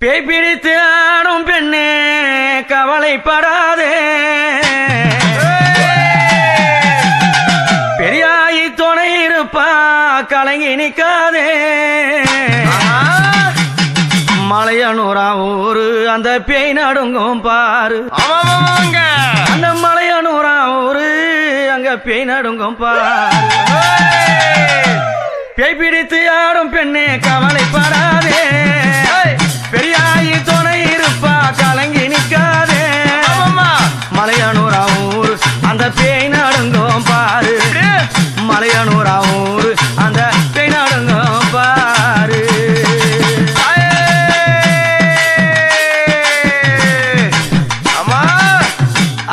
பேய் பிடித்து ஆடும் பெண்ணே கவலைப்படாதே, பெரியாயி துணை இருப்பா கலங்கி நிக்காதே. மலையனூரா ஊரு அந்த பேய் நடுங்கும் பாரு, அந்த மலையனூரா ஊரு அங்க பேய் நடுங்கும் பாரு. பேய் பிடித்து ஆடும் பெண்ணே கவலைப்படாதே, பெரியாயி துணை இருப்பா கலங்கி நிக்காதே. மலையனூரா ஊரு அந்த பேய் நடுங்கும் பாரு, மலையனூரா ஊரு அந்த பேய் நடுங்கும் பாரு.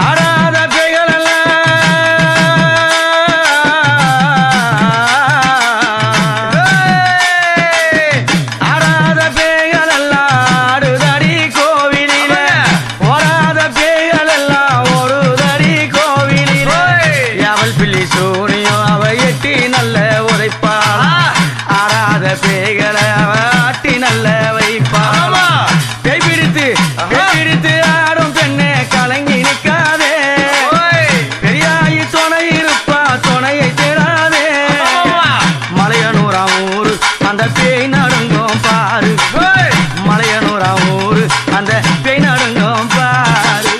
ஆடாத பேய்கள் எல்லாம் ஆடாத பேய்கள் எல்லாம் ஆடுதடி கோவிலில, ஓடாத பேய்கள் எல்லாம் ஓடுதடி கோவிலில. அவள் பிள்ளை சூனியும் அவ எட்டி நல்ல உரைப்பாள், ஆடாத பேய்களை அவ ஆட்டி நல்ல வைப்பாள். பேய் பிடித்து ஆடும் பெண்ணே கலங்கி நிக்காதே, பெரியாயி துணை இருப்பா துணையை தேடாதே. மலையனூரா ஊரு அந்த பேய் நடுங்கும் பாரு, மலையனூரா ஊரு அந்த பேய் நடுங்கும் பாரு.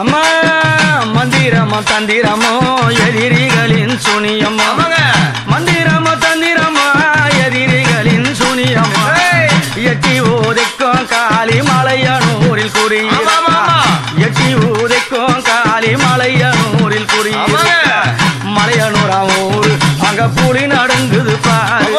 அம்மா மந்திரமோ தந்திரமோ எதிரிகளின் சுனியமோ, மந்திரமோ தந்திரமோ எதிரிகளின் சுனியமோ. எட்டி ஊதைக்கும் காளி மலையனூரில் குறியிருக்கா, எட்டி ஊதைக்கும் காளி மலையனூரில் குறியிருக்கா. மலையனூரா ஊரு அங்க புலி நடுங்குது பாரு,